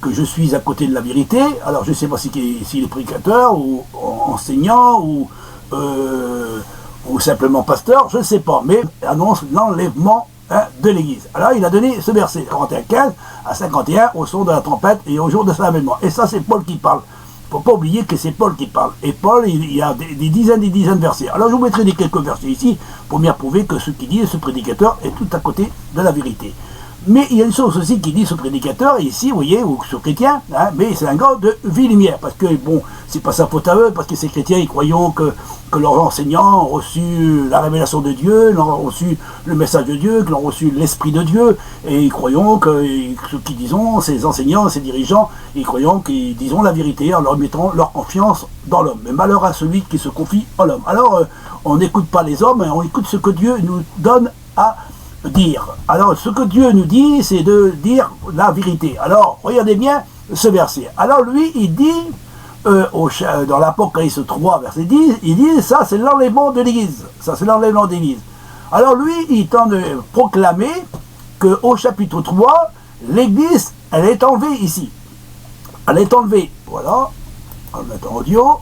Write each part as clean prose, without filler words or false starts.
que je suis à côté de la vérité. Alors je ne sais pas s'il est prédicateur ou enseignant ou simplement pasteur, je ne sais pas, mais annonce l'enlèvement de l'Église. Alors il a donné ce verset 41-15 à 51 au son de la trompette et au jour de son avènement. Et ça c'est Paul qui parle. Il ne faut pas oublier que c'est Paul qui parle. Et Paul, il y a des dizaines de versets. Alors je vous mettrai quelques versets ici pour bien prouver que ce qui dit ce prédicateur est tout à côté de la vérité. Mais il y a une chose aussi qui dit ce prédicateur, ici, vous voyez, ou ce chrétien, mais c'est un gars de vie-lumière, parce que, bon, c'est pas sa faute à eux, parce que ces chrétiens, ils croyons que leurs enseignants ont reçu la révélation de Dieu, ont reçu le message de Dieu, qu'ils ont reçu l'Esprit de Dieu, et ils croyons que ce qu'ils disent, ces enseignants, ces dirigeants, ils croyons qu'ils disent la vérité en leur mettant leur confiance dans l'homme. Mais malheur à celui qui se confie en l'homme. Alors, on n'écoute pas les hommes, on écoute ce que Dieu nous donne à dire. Alors, ce que Dieu nous dit, c'est de dire la vérité. Alors, regardez bien ce verset. Alors, lui, il dit, dans l'Apocalypse 3, verset 10, il dit, ça, c'est l'enlèvement de l'Église. Ça, c'est l'enlèvement de l'Église. Alors, lui, il tente de proclamer qu'au chapitre 3, l'Église, elle est enlevée ici. Elle est enlevée. Voilà. On met en audio.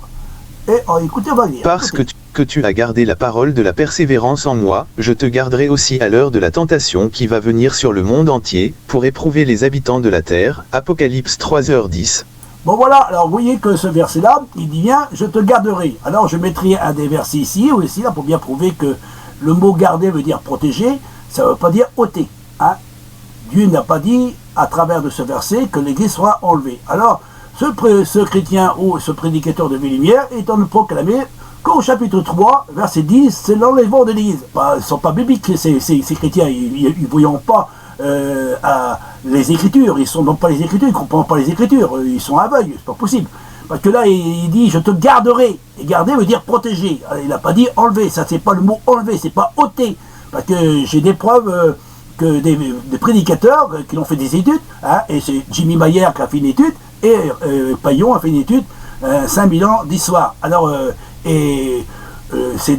Et écoutez, on va lire. Parce que tu as gardé la parole de la persévérance en moi, je te garderai aussi à l'heure de la tentation qui va venir sur le monde entier, pour éprouver les habitants de la terre. Apocalypse 3h10. Bon voilà, alors vous voyez que ce verset-là, il dit bien, je te garderai. Alors je mettrai un des versets ici, ou ici, là, pour bien prouver que le mot garder veut dire protéger, ça ne veut pas dire ôter. Dieu n'a pas dit, à travers de ce verset, que l'Église sera enlevée. Alors, ce chrétien ou ce prédicateur de vie-lumière est en train de proclamer qu'au chapitre 3, verset 10, c'est l'enlèvement de l'Église. Ils ne sont pas bibliques, ces chrétiens, ils ne voyons pas les Écritures, ils ne sont donc pas les Écritures, ils ne comprennent pas les Écritures, ils sont aveugles, c'est pas possible. Parce que là, il dit, je te garderai. Et garder veut dire protéger. Alors, il n'a pas dit enlever, ça c'est pas le mot enlever, c'est pas ôter. Parce que j'ai des preuves que des prédicateurs qui ont fait des études, et c'est Jimmy Mayer qui a fait une étude, et Paillon a fait une étude, 5000 ans d'histoire. Alors, ces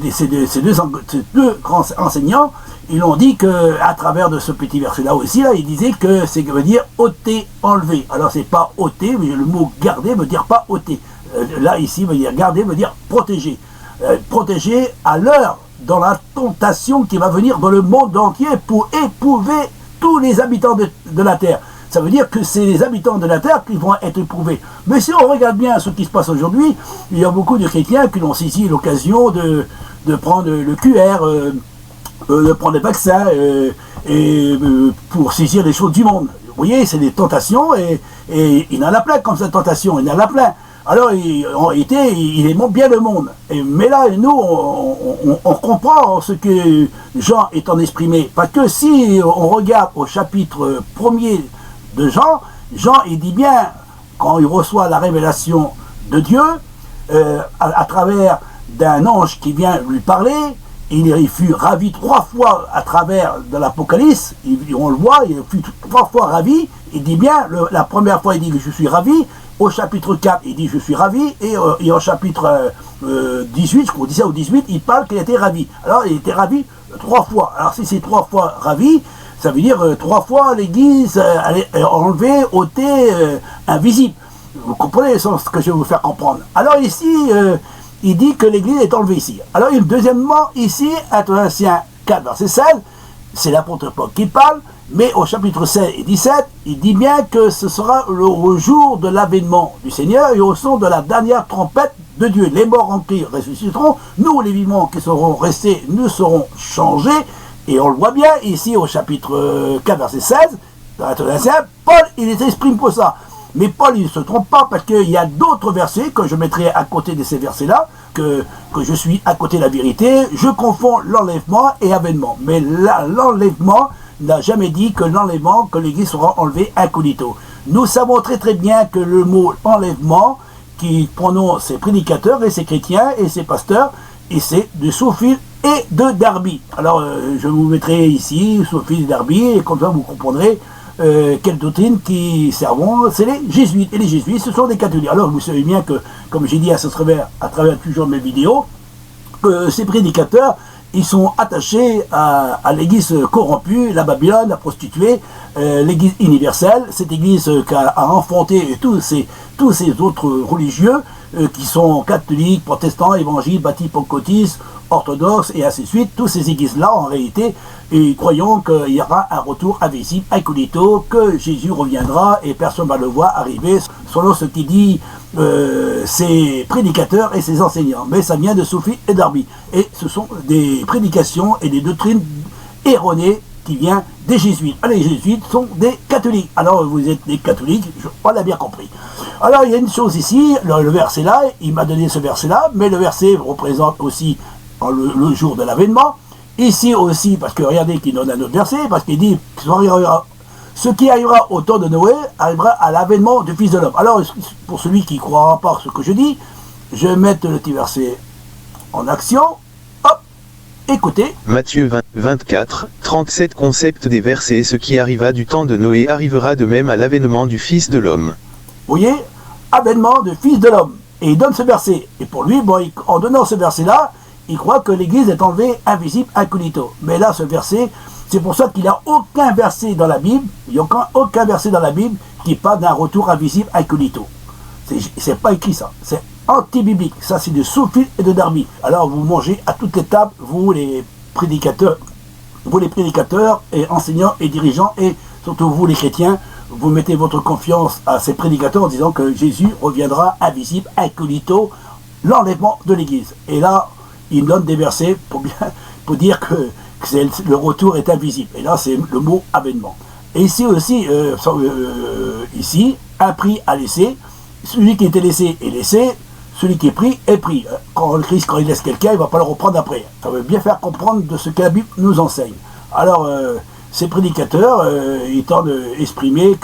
deux grands enseignants, ils ont dit qu'à travers de ce petit verset-là aussi, là, ils disaient que ça veut dire ôter, enlever. Alors, c'est pas ôter, mais le mot garder veut dire pas ôter. Là, ici, veut dire garder, veut dire protéger. Protéger à l'heure, dans la tentation qui va venir dans le monde entier pour éprouver tous les habitants de la terre. Ça veut dire que c'est les habitants de la terre qui vont être éprouvés. Mais si on regarde bien ce qui se passe aujourd'hui, il y a beaucoup de chrétiens qui ont saisi l'occasion de prendre le QR, de prendre les vaccins, pour saisir les choses du monde. Vous voyez, c'est des tentations, et il en a plein comme ça, tentation, il en a plein. Alors, il aimait bien le monde. Mais là, nous, on comprend ce que Jean est en exprimé. Parce que si on regarde au chapitre 1er de Jean, il dit bien, quand il reçoit la révélation de Dieu, à travers d'un ange qui vient lui parler, il fut ravi 3 fois à travers de l'Apocalypse, on le voit, il fut 3 fois ravi, il dit bien, la première fois il dit que je suis ravi, au chapitre 4 il dit je suis ravi, et au chapitre 18, je crois 17 ou 18, il parle qu'il était ravi. Alors il était ravi 3 fois. Alors si c'est 3 fois ravi, ça veut dire 3 fois l'Église enlevée, ôtée, invisible. Vous comprenez ce que je vais vous faire comprendre. Alors ici, il dit que l'Église est enlevée ici. Alors deuxièmement, ici, à Thessaloniciens 4, verset 16, c'est l'apôtre Paul qui parle, mais au chapitre 16 et 17, il dit bien que ce sera le jour de l'avènement du Seigneur et au son de la dernière trompette de Dieu. Les morts en Christ ressusciteront, nous les vivants qui seront restés, nous serons changés. Et on le voit bien ici au chapitre 4, verset 16, dans la Thessaloniciens, Paul, il s'exprime pour ça. Mais Paul, il ne se trompe pas, parce qu'il y a d'autres versets que je mettrai à côté de ces versets-là, que je suis à côté de la vérité. Je confonds l'enlèvement et avènement. Mais l'enlèvement n'a jamais dit que l'enlèvement, que l'Église sera enlevée incognito. Nous savons très très bien que le mot enlèvement, qui prononcent ces prédicateurs et ces chrétiens et ces pasteurs, et c'est de Scofield et de Darby. Alors, je vous mettrai ici Scofield et Darby, et comme ça vous comprendrez quelle doctrine qui servent, c'est les jésuites. Et les jésuites, ce sont des catholiques. Alors, vous savez bien que, comme j'ai dit à travers toujours mes vidéos, que ces prédicateurs, ils sont attachés à l'église corrompue, la Babylone, la prostituée, l'église universelle, cette église qui a enfanté tous ces autres religieux qui sont catholiques, protestants, évangiles, baptistes, pentecôtistes, orthodoxes et ainsi de suite. Toutes ces églises-là, en réalité, et croyons qu'il y aura un retour invisible, incognito, que Jésus reviendra et personne ne va le voir arriver, selon ce qu'il dit ses prédicateurs et ses enseignants. Mais ça vient de Sophie et Darby. Et ce sont des prédications et des doctrines erronées qui viennent des jésuites. Les jésuites sont des catholiques. Alors vous êtes des catholiques, on l'a bien compris. Alors il y a une chose ici, le verset là, il m'a donné ce verset là, mais le verset représente aussi le jour de l'avènement. Ici aussi, parce que regardez qu'il donne un autre verset, parce qu'il dit ce qui arrivera au temps de Noé arrivera à l'avènement du Fils de l'homme. Alors pour celui qui ne croira pas ce que je dis, je vais mettre le petit verset en action. Écoutez. Matthieu 24, 37 concept des versets. Ce qui arriva du temps de Noé arrivera de même à l'avènement du Fils de l'homme. Vous voyez, avènement du Fils de l'homme. Et il donne ce verset. Et pour lui, bon, en donnant ce verset-là, il croit que l'Église est enlevée invisible, incognito. Mais là, ce verset, c'est pour ça qu'il n'y a aucun verset dans la Bible, il n'y a aucun verset dans la Bible qui parle d'un retour invisible, incognito. C'est pas écrit ça. C'est anti-biblique. Ça, c'est de Sophie et de Darby. Alors, vous mangez à toutes les tables, vous les prédicateurs et enseignants et dirigeants, et surtout vous les chrétiens, vous mettez votre confiance à ces prédicateurs en disant que Jésus reviendra invisible, incognito, l'enlèvement de l'Église. Et là, il donne des versets pour dire que le retour est invisible. Et là, c'est le mot avènement. Et ici aussi, ici, un prix à laisser. Celui qui était laissé est laissé. Celui qui est pris est pris. Quand le Christ, quand il laisse quelqu'un, il ne va pas le reprendre après. Ça veut bien faire comprendre de ce que la Bible nous enseigne. Alors, ces prédicateurs, ils tentent d'exprimer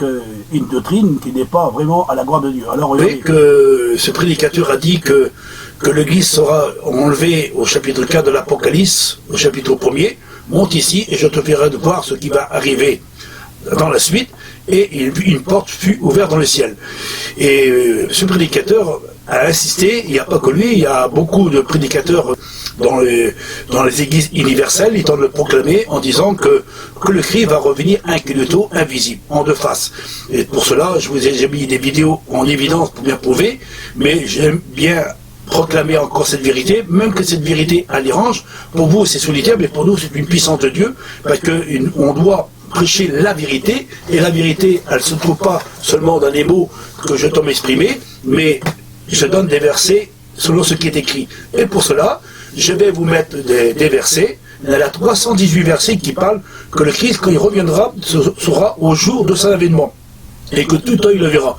une doctrine qui n'est pas vraiment à la gloire de Dieu. Alors, vous voyez que ce prédicateur a dit que l'Église sera enlevée au chapitre 4 de l'Apocalypse, au chapitre 1er. Monte ici et je te ferai de voir ce qui va arriver dans la suite. Et une porte fut ouverte dans le ciel. Et ce prédicateur a insisté, il n'y a pas que lui, il y a beaucoup de prédicateurs dans les églises universelles, ils tentent de le proclamer en disant que le Christ va revenir incognito, invisible, en deux faces. Et pour cela, je vous ai mis des vidéos en évidence pour bien prouver, mais j'aime bien proclamer encore cette vérité, même que cette vérité elle dérange. Pour vous c'est solitaire, mais pour nous c'est une puissance de Dieu, parce qu'on doit prêcher la vérité, et la vérité, elle ne se trouve pas seulement dans les mots que je t'en m'exprimer, mais je donne des versets selon ce qui est écrit. Et pour cela, je vais vous mettre des versets. Il y en a 318 versets qui parlent que le Christ, quand il reviendra, sera au jour de son avènement, et que tout œil le verra.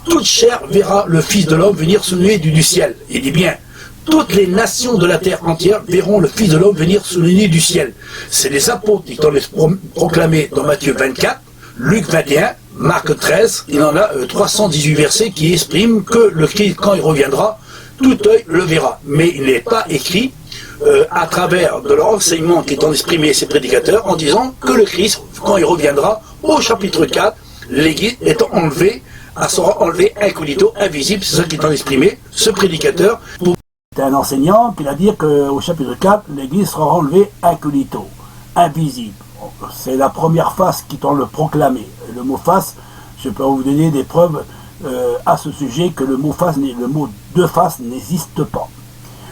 Toute chair verra le Fils de l'homme venir se lever du ciel. Il dit bien, toutes les nations de la terre entière verront le Fils de l'homme venir se lever du ciel. C'est les apôtres qui t'ont proclamé dans Matthieu 24, Luc 21, Marc 13. Il y en a 318 versets qui expriment que le Christ, quand il reviendra, tout œil le verra. Mais il n'est pas écrit à travers de leur enseignement qui t'ont exprimé ces prédicateurs en disant que le Christ, quand il reviendra, au chapitre 4, l'Église étant enlevée, elle sera enlevée incognito, invisible. C'est ça qui t'ont exprimé, ce prédicateur. C'est un enseignant qui va dire qu'au chapitre 4, l'Église sera enlevée incognito, invisible. C'est la première face qui t'ont le proclamé. Le mot face, je peux vous donner des preuves à ce sujet que le mot deux faces n'existe pas.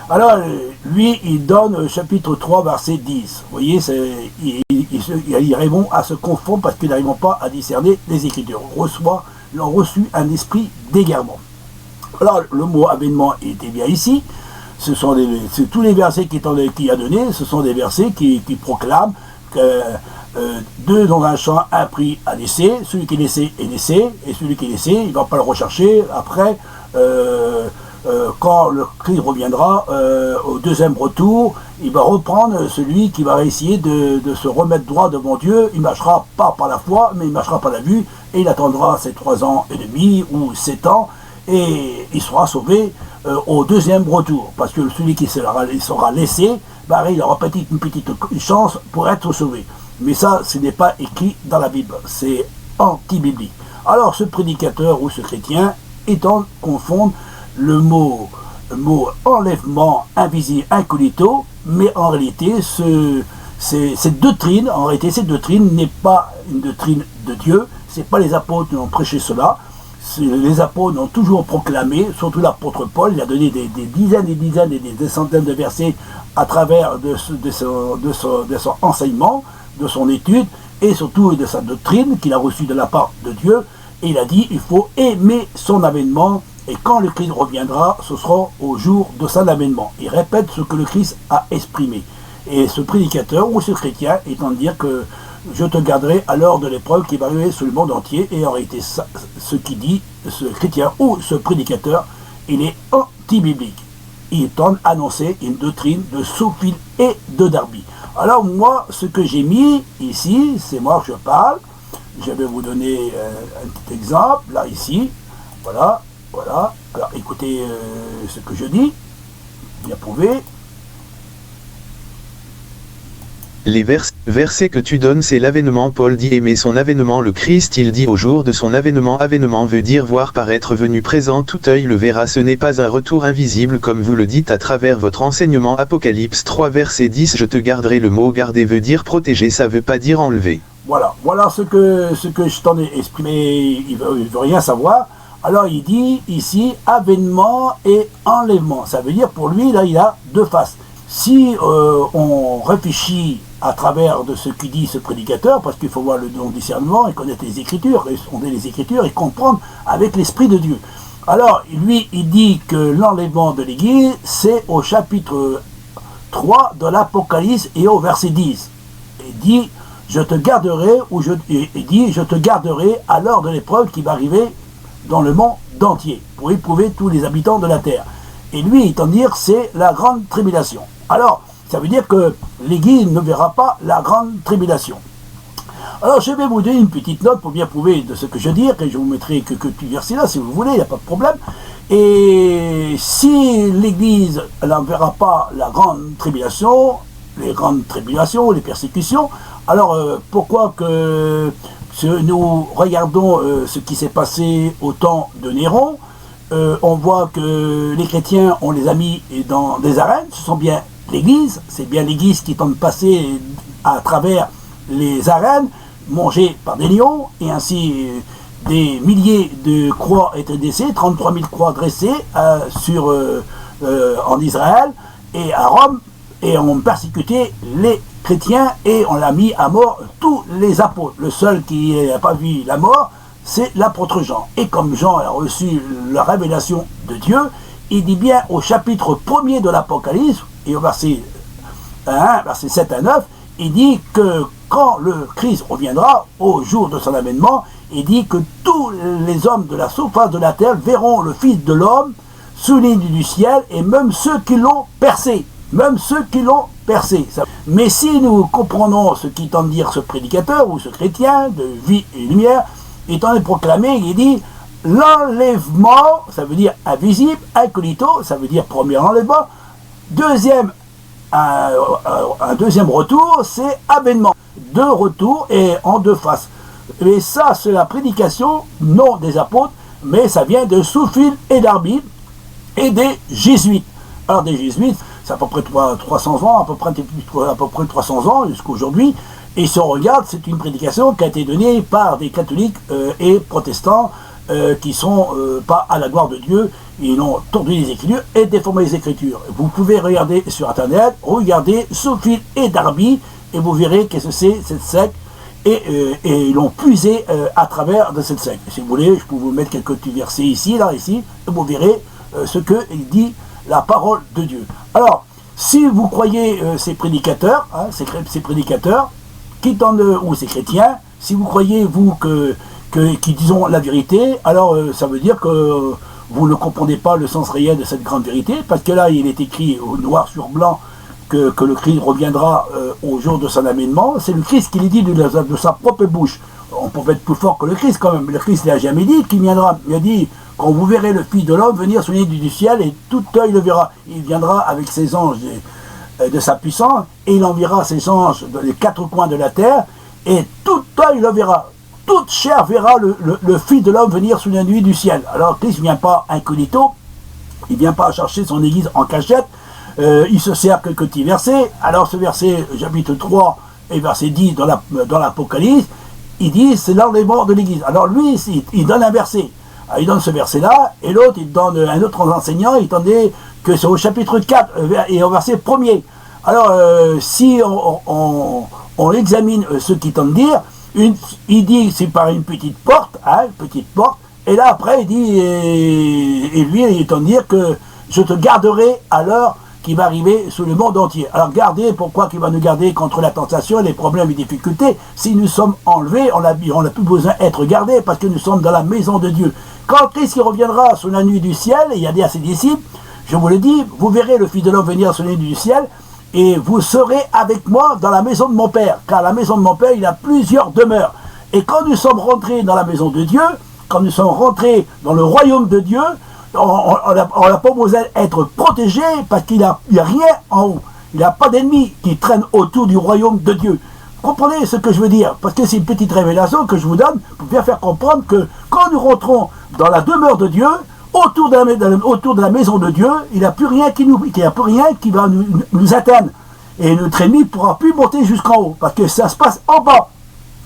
Alors, lui, il donne chapitre 3, verset 10. Vous voyez, ils arriveront à se confondre parce qu'ils n'arriveront pas à discerner les Écritures. Ils ont reçu un esprit d'égarement. Alors, le mot avènement était bien ici. C'est tous les versets qu'il a donnés, ce sont des versets qui proclament que deux dans un champ, un prix à laisser. Celui qui est laissé est laissé, et celui qui est laissé, il ne va pas le rechercher. Après, quand le Christ reviendra au deuxième retour, il va reprendre celui qui va essayer de se remettre droit devant Dieu. Il ne marchera pas par la foi, mais il marchera par la vue, et il attendra ses 3 ans et demi ou 7 ans, et il sera sauvé au deuxième retour, parce que celui qui sera laissé, il aura une petite chance pour être sauvé. Mais ça, ce n'est pas écrit dans la Bible, c'est anti-biblique. Alors ce prédicateur ou ce chrétien, étant confondre le mot mot enlèvement invisible incognito, mais en réalité, cette doctrine, cette doctrine n'est pas une doctrine de Dieu, c'est pas les apôtres qui ont prêché cela, les apôtres ont toujours proclamé, surtout l'apôtre Paul, il a donné des dizaines et dizaines et des centaines de versets à travers de son enseignement, de son étude, et surtout de sa doctrine qu'il a reçue de la part de Dieu, et il a dit, il faut aimer son avènement, et quand le Christ reviendra, ce sera au jour de son avènement. Il répète ce que le Christ a exprimé. Et ce prédicateur ou ce chrétien est en dire que je te garderai à l'heure de l'épreuve qui va arriver sur le monde entier. Et en réalité, ce qui dit ce chrétien ou ce prédicateur, il est anti-biblique. Il tente à annoncer une doctrine de Scofield et de Darby. Alors moi, ce que j'ai mis ici, c'est moi que je parle. Je vais vous donner un petit exemple, là, ici. Voilà, voilà. Alors écoutez ce que je dis. Bien prouvé. Les versets que tu donnes, c'est l'avènement. Paul dit aimer son avènement. Le Christ, il dit au jour de son avènement. Avènement veut dire voir paraître, venu présent. Tout œil le verra. Ce n'est pas un retour invisible comme vous le dites à travers votre enseignement. Apocalypse 3 verset 10. Je te garderai. Le mot garder veut dire protéger, ça veut pas dire enlever. Voilà ce que je t'en ai exprimé. Il veut rien savoir. Alors il dit ici avènement et enlèvement. Ça veut dire pour lui, là, il a deux faces. Si on réfléchit à travers de ce qu'il dit ce prédicateur, parce qu'il faut voir le don discernement et connaître les Écritures, et sonder les Écritures et comprendre avec l'Esprit de Dieu. Alors, lui, il dit que l'enlèvement de l'Église, c'est au chapitre 3 de l'Apocalypse et au verset 10. Il dit, je te garderai, il dit, je te garderai à l'heure de l'épreuve qui va arriver dans le monde entier, pour éprouver tous les habitants de la terre. Et lui, il tente dire, c'est la grande tribulation. Alors, ça veut dire que l'Église ne verra pas la grande tribulation. Alors, je vais vous donner une petite note pour bien prouver de ce que je dis, et je vous mettrai que tu verset là, si vous voulez, il n'y a pas de problème. Et si l'Église n'en verra pas la grande tribulation, les grandes tribulations, les persécutions, alors pourquoi que nous regardons ce qui s'est passé au temps de Néron, on voit que les chrétiens, on les a mis dans des arènes, ce sont bien l'Église, c'est bien l'Église qui tente de passer à travers les arènes, mangées par des lions, et ainsi des milliers de croix étaient dressées, 33 000 croix dressées en Israël et à Rome, et on persécuté les chrétiens et on l'a mis à mort tous les apôtres. Le seul qui n'a pas vu la mort, c'est l'apôtre Jean. Et comme Jean a reçu la révélation de Dieu, il dit bien au chapitre 1er de l'Apocalypse, et au verset 1, verset 7 à 9, il dit que quand le Christ reviendra, au jour de son avènement, il dit que tous les hommes de la surface de la terre verront le Fils de l'homme souligné du ciel, et même ceux qui l'ont percé. Même ceux qui l'ont percé. Mais si nous comprenons ce qui tente dire ce prédicateur ou ce chrétien de vie et lumière, il tente de proclamer, il dit l'enlèvement, ça veut dire invisible, incognito, ça veut dire premier enlèvement. Deuxième, un deuxième retour, c'est avènement. Deux retours et en deux faces. Et ça, c'est la prédication, non des apôtres, mais ça vient de Scofield et Darby et des jésuites. Alors des jésuites, c'est à peu près 300 ans, à peu près 300 ans jusqu'à aujourd'hui. Et si on regarde, c'est une prédication qui a été donnée par des catholiques et protestants qui sont pas à la gloire de Dieu. Ils ont tordu les Écritures et déformé les Écritures. Vous pouvez regarder sur Internet, regardez Scofield et Darby, et vous verrez qu'est-ce que c'est cette secte. Et ils l'ont puisé à travers de cette secte. Si vous voulez, je peux vous mettre quelques petits versets ici, et vous verrez ce que dit la parole de Dieu. Alors, si vous croyez ces prédicateurs, ces prédicateurs, ou ces chrétiens, si vous croyez, vous, qu'ils disent la vérité, alors ça veut dire que vous ne comprenez pas le sens réel de cette grande vérité, parce que là, il est écrit au noir sur blanc que le Christ reviendra au jour de son avènement. C'est le Christ qui le dit de sa propre bouche. On peut être plus fort que le Christ quand même. Le Christ n'a jamais dit qu'il viendra. Il a dit, quand vous verrez le Fils de l'homme venir souligné du ciel, et tout œil le verra. Il viendra avec ses anges de sa puissance, et il enverra ses anges dans les quatre coins de la terre, et tout œil le verra. Toute chair verra le Fils de l'homme venir sous la nuit du ciel. Alors Christ ne vient pas incognito, Il ne vient pas chercher son église en cachette, il se sert quelques petits versets. Alors ce verset, chapitre 3 et verset 10 dans l'Apocalypse, il dit c'est l'enlèvement de l'église. Alors lui, il donne un verset. Alors, il donne ce verset-là, et l'autre, il donne un autre enseignant, il tendait que c'est au chapitre 4 et au verset 1er. Alors, si on examine ce qu'il tente de dire, il dit c'est par une petite porte, et là après il dit, et lui il tente de dire que je te garderai à l'heure qui va arriver sur le monde entier. Alors garder, pourquoi qu'il va nous garder contre la tentation, les problèmes et les difficultés? Si nous sommes enlevés, on n'a plus besoin d'être gardés parce que nous sommes dans la maison de Dieu. Quand Christ reviendra sur la nuit du ciel, il a dit à ses disciples, je vous le dis, vous verrez le Fils de l'homme venir sur la nuit du ciel et vous serez avec moi dans la maison de mon Père. Car la maison de mon Père, il a plusieurs demeures. Et quand nous sommes rentrés dans la maison de Dieu, quand nous sommes rentrés dans le royaume de Dieu, on n'a pas besoin d'être protégé parce qu'il n'y a rien en haut. Il n'y a pas d'ennemis qui traînent autour du royaume de Dieu. Comprenez ce que je veux dire? Parce que c'est une petite révélation que je vous donne pour bien faire comprendre que quand nous rentrons dans la demeure de Dieu, autour de la maison de Dieu, il n'y a plus rien qui va nous atteindre. Et notre ennemi ne pourra plus monter jusqu'en haut parce que ça se passe en bas.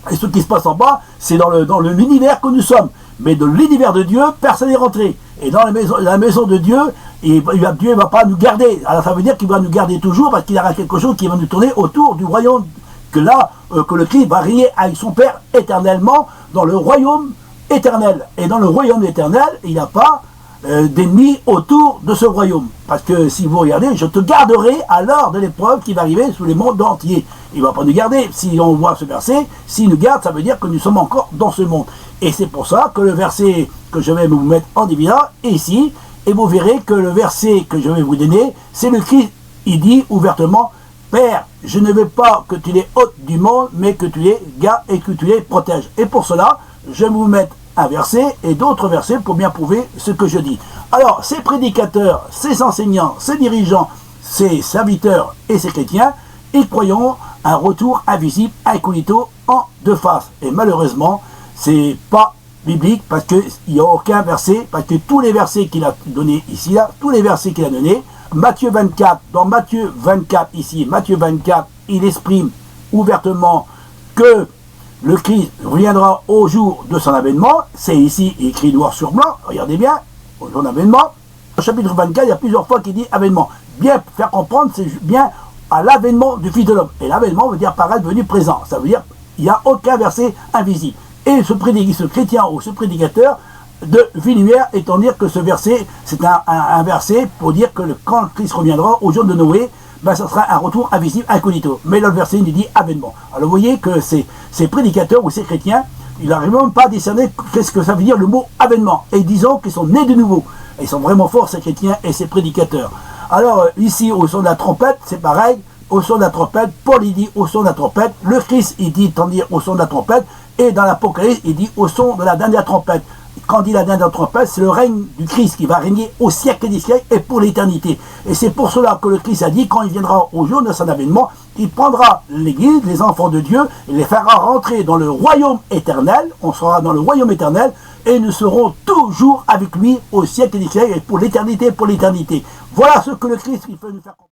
Et ce qui se passe en bas, c'est dans l'univers que nous sommes. Mais de l'univers de Dieu, personne n'est rentré. Et dans la maison de Dieu, Dieu ne va pas nous garder. Alors ça veut dire qu'il va nous garder toujours parce qu'il y aura quelque chose qui va nous tourner autour du royaume. Que le Christ va régner avec son Père éternellement dans le royaume éternel. Et dans le royaume éternel, il n'y a pas d'ennemis autour de ce royaume. Parce que si vous regardez, je te garderai à l'heure de l'épreuve qui va arriver sur le monde entier. Il ne va pas nous garder. Si on voit ce verset, s'il nous garde, ça veut dire que nous sommes encore dans ce monde. Et c'est pour ça que le verset que je vais vous mettre en évidence est ici. Et vous verrez que le verset que je vais vous donner, c'est le Christ. Il dit ouvertement, Père, je ne veux pas que tu les ôtes du monde, mais que tu les gardes et que tu les protèges. Et pour cela, je vais vous mettre un verset et d'autres versets pour bien prouver ce que je dis. Alors, ces prédicateurs, ces enseignants, ces dirigeants, ces serviteurs et ces chrétiens, ils croyons un retour invisible, incognito, en deux faces. Et malheureusement, c'est pas biblique parce qu'il n'y a aucun verset, parce que tous les versets qu'il a donnés ici, là, tous les versets qu'il a donnés, Matthieu 24, dans Matthieu 24 ici, Matthieu 24, il exprime ouvertement que le Christ reviendra au jour de son avènement. C'est ici écrit noir sur blanc, regardez bien, au jour d'avènement. Au chapitre 24, il y a plusieurs fois qu'il dit avènement. Bien faire comprendre, c'est bien à l'avènement du Fils de l'homme. Et l'avènement veut dire paraître venu présent. Ça veut dire qu'il n'y a aucun verset invisible. Et ce chrétien ou ce prédicateur de Villuère, étant dire que ce verset, c'est un verset pour dire que quand Christ reviendra au jour de Noé, ben, ça sera un retour invisible, incognito. Mais là, le verset, il dit avènement. Alors vous voyez que ces prédicateurs ou ces chrétiens, ils n'arrivent même pas à discerner qu'est-ce que ça veut dire le mot avènement. Et disons qu'ils sont nés de nouveau. Et ils sont vraiment forts, ces chrétiens et ces prédicateurs. Alors ici, au son de la trompette, c'est pareil. Au son de la trompette, Paul il dit au son de la trompette. Le Christ, il dit tant dire au son de la trompette. Et dans l'Apocalypse, il dit au son de la dernière trompette. Quand dit la dernière trompette, c'est le règne du Christ qui va régner au siècle des siècles et pour l'éternité. Et c'est pour cela que le Christ a dit, quand il viendra au jour de son avènement, il prendra l'Église, les enfants de Dieu, et les fera rentrer dans le royaume éternel. On sera dans le royaume éternel et nous serons toujours avec lui au siècle des siècles et pour l'éternité, pour l'éternité. Voilà ce que le Christ il peut nous faire comprendre.